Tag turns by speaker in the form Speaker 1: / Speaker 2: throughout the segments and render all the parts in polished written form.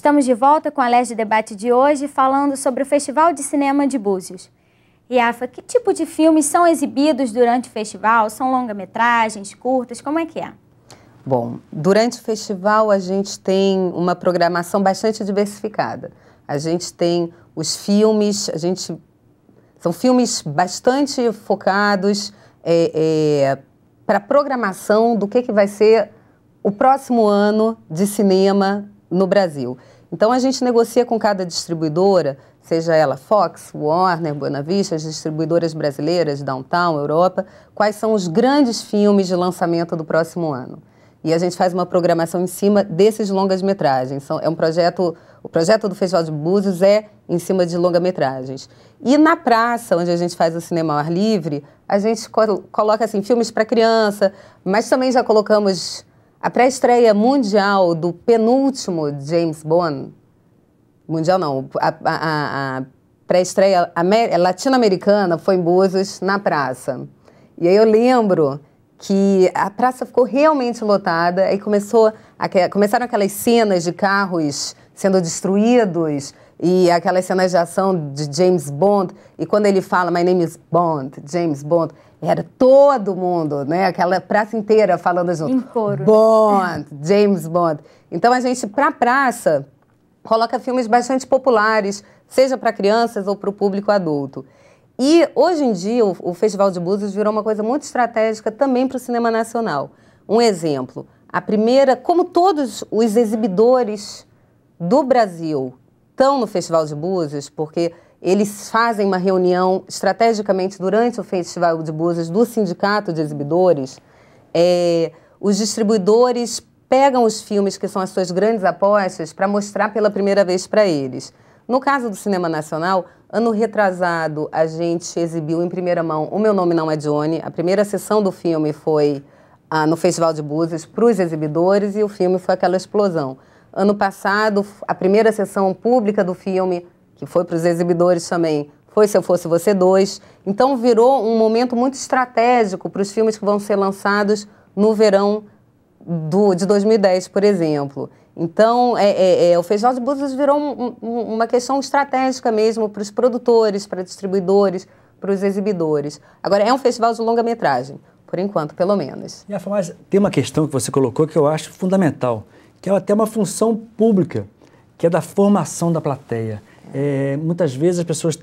Speaker 1: Estamos de volta com a Alerj Debate de hoje, falando sobre o Festival de Cinema de Búzios. Iafa, que tipo de filmes são exibidos durante o festival? São longa-metragens, curtas? Como é que é?
Speaker 2: Bom, durante o festival a gente tem uma programação bastante diversificada. A gente tem os filmes, são filmes bastante focados para a programação do que vai ser o próximo ano de cinema no Brasil. Então a gente negocia com cada distribuidora, seja ela Fox, Warner, Buena Vista, as distribuidoras brasileiras, Downtown, Europa, quais são os grandes filmes de lançamento do próximo ano. E a gente faz uma programação em cima desses longas-metragens. É um projeto, o projeto do Festival de Búzios é em cima de longa-metragens. E na praça, onde a gente faz o cinema ao ar livre, a gente coloca assim, filmes para criança, mas também já colocamos a pré-estreia mundial do penúltimo James Bond. Mundial não, a pré-estreia latino-americana foi em Búzios, na praça. E aí eu lembro que a praça ficou realmente lotada, aí começaram aquelas cenas de carros sendo destruídos e aquelas cenas de ação de James Bond, e quando ele fala My name is Bond, James Bond, era todo mundo, né? Aquela praça inteira falando junto.
Speaker 1: Em coro.
Speaker 2: Bond, James Bond. Então a gente, para a praça, coloca filmes bastante populares, seja para crianças ou para o público adulto. E, hoje em dia, o Festival de Búzios virou uma coisa muito estratégica também para o cinema nacional. Um exemplo, como todos os exibidores do Brasil estão no Festival de Búzios, porque eles fazem uma reunião estrategicamente durante o Festival de Búzios do Sindicato de Exibidores, os distribuidores pegam os filmes que são as suas grandes apostas para mostrar pela primeira vez para eles. No caso do cinema nacional, ano retrasado, a gente exibiu em primeira mão O Meu Nome Não é Johnny. A primeira sessão do filme foi no Festival de Búzios para os exibidores e o filme foi aquela explosão. Ano passado, a primeira sessão pública do filme, que foi para os exibidores também, foi Se Eu Fosse Você 2. Então, virou um momento muito estratégico para os filmes que vão ser lançados no verão de 2010, por exemplo. Então, o Festival de Búzios virou uma questão estratégica mesmo para os produtores, para distribuidores, para os exibidores. Agora, é um festival de longa-metragem, por enquanto, pelo menos.
Speaker 3: Mas tem uma questão que você colocou que eu acho fundamental, que é até uma função pública, que é da formação da plateia. Muitas vezes as pessoas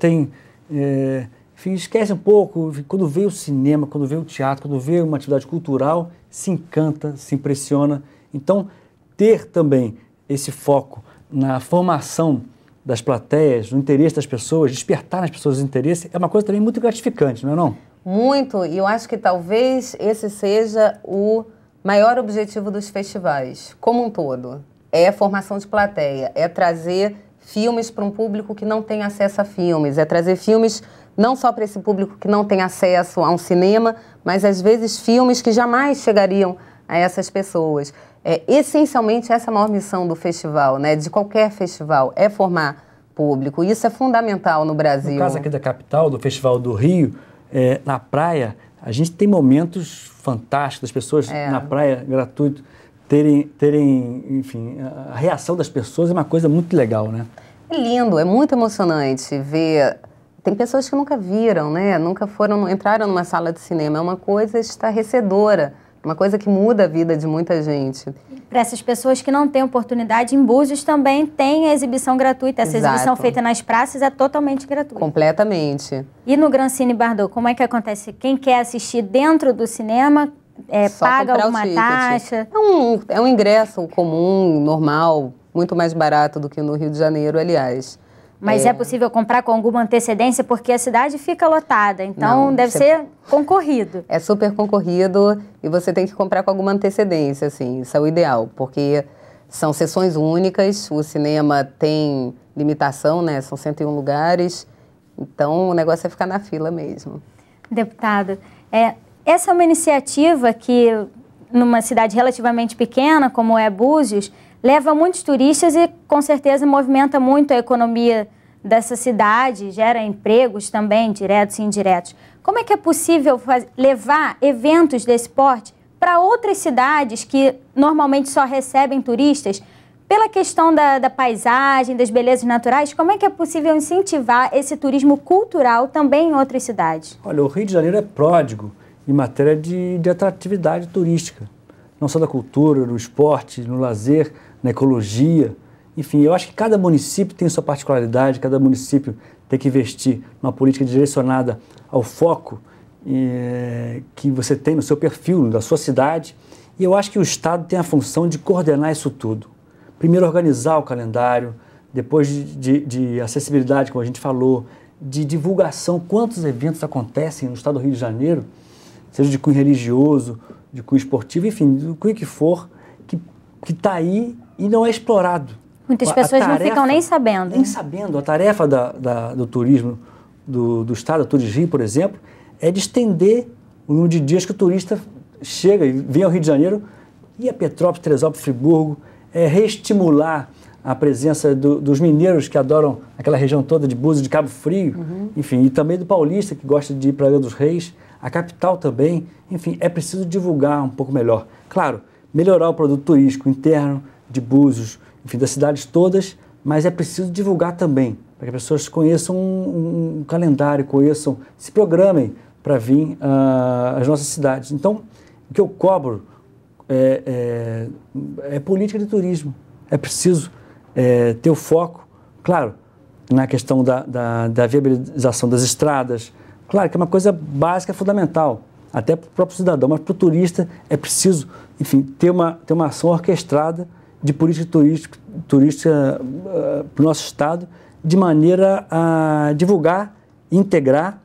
Speaker 3: esquecem um pouco, quando vê o cinema, quando vê o teatro, quando vê uma atividade cultural, se encanta, se impressiona. Então, ter também esse foco na formação das plateias, no interesse das pessoas, despertar nas pessoas o interesse, é uma coisa também muito gratificante, não é não?
Speaker 2: Muito, e eu acho que talvez esse seja o maior objetivo dos festivais, como um todo. É a formação de plateia, é trazer filmes para um público que não tem acesso a filmes, é trazer filmes não só para esse público que não tem acesso a um cinema, mas às vezes filmes que jamais chegariam a essas pessoas. Essencialmente, essa é a maior missão do festival, né? De qualquer festival, é formar público. Isso é fundamental no Brasil.
Speaker 3: No caso aqui da capital, do Festival do Rio, na praia, a gente tem momentos fantásticos, das pessoas na praia, gratuito, terem, enfim, a reação das pessoas é uma coisa muito legal, né?
Speaker 2: É lindo, é muito emocionante ver. Tem pessoas que nunca viram, né? Nunca entraram numa sala de cinema. É uma coisa estarrecedora, uma coisa que muda a vida de muita gente.
Speaker 1: Para essas pessoas que não têm oportunidade, em Búzios também tem a exibição gratuita. Essa exibição feita nas praças é totalmente gratuita.
Speaker 2: Completamente.
Speaker 1: E no Grand Cine Bardot, como é que acontece? Quem quer assistir dentro do cinema paga alguma taxa?
Speaker 2: É um ingresso comum, normal, muito mais barato do que no Rio de Janeiro, aliás.
Speaker 1: Mas é possível comprar com alguma antecedência, porque a cidade fica lotada, então deve ser concorrido. É
Speaker 2: super concorrido e você tem que comprar com alguma antecedência, assim, isso é o ideal, porque são sessões únicas, o cinema tem limitação, né, são 101 lugares, então o negócio é ficar na fila mesmo.
Speaker 1: Deputado, essa é uma iniciativa que, numa cidade relativamente pequena, como é Búzios, leva muitos turistas e, com certeza, movimenta muito a economia dessa cidade, gera empregos também, diretos e indiretos. Como é que é possível levar eventos desse porte para outras cidades que normalmente só recebem turistas Pela questão da paisagem, das belezas naturais, como é que é possível incentivar esse turismo cultural também em outras cidades?
Speaker 3: Olha, o Rio de Janeiro é pródigo em matéria de atratividade turística. Não só da cultura, no esporte, no lazer, na ecologia. Enfim, eu acho que cada município tem sua particularidade, cada município tem que investir numa política direcionada ao foco que você tem no seu perfil, da sua cidade. E eu acho que o Estado tem a função de coordenar isso tudo. Primeiro, organizar o calendário, depois de acessibilidade, como a gente falou, de divulgação, quantos eventos acontecem no estado do Rio de Janeiro, seja de cunho religioso, de cunho esportivo, enfim, do cunho que for, que está aí e não é explorado.
Speaker 1: Muitas pessoas não ficam nem sabendo.
Speaker 3: Nem sabendo. A tarefa do turismo do estado, do Turismo Rio, por exemplo, é de estender o número de dias que o turista chega e vem ao Rio de Janeiro, e a Petrópolis, Teresópolis, Friburgo, reestimular a presença dos mineiros que adoram aquela região toda de Búzios, de Cabo Frio, enfim, e também do paulista que gosta de ir para a Ilha dos Reis, a capital também, enfim, é preciso divulgar um pouco melhor. Claro, melhorar o produto turístico interno de Búzios, enfim, das cidades todas, mas é preciso divulgar também, para que as pessoas conheçam um calendário, se programem para vir às nossas cidades. Então, o que eu cobro é política de turismo. É preciso ter o foco, claro, na questão da viabilização das estradas. Claro que é uma coisa básica, fundamental, até para o próprio cidadão, mas para o turista é preciso, enfim, ter uma ação orquestrada de política turística para o nosso estado, de maneira a divulgar, integrar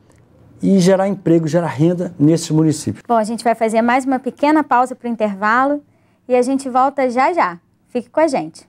Speaker 3: e gerar emprego, gerar renda nesses municípios.
Speaker 1: Bom, a gente vai fazer mais uma pequena pausa para o intervalo e a gente volta já já. Fique com a gente.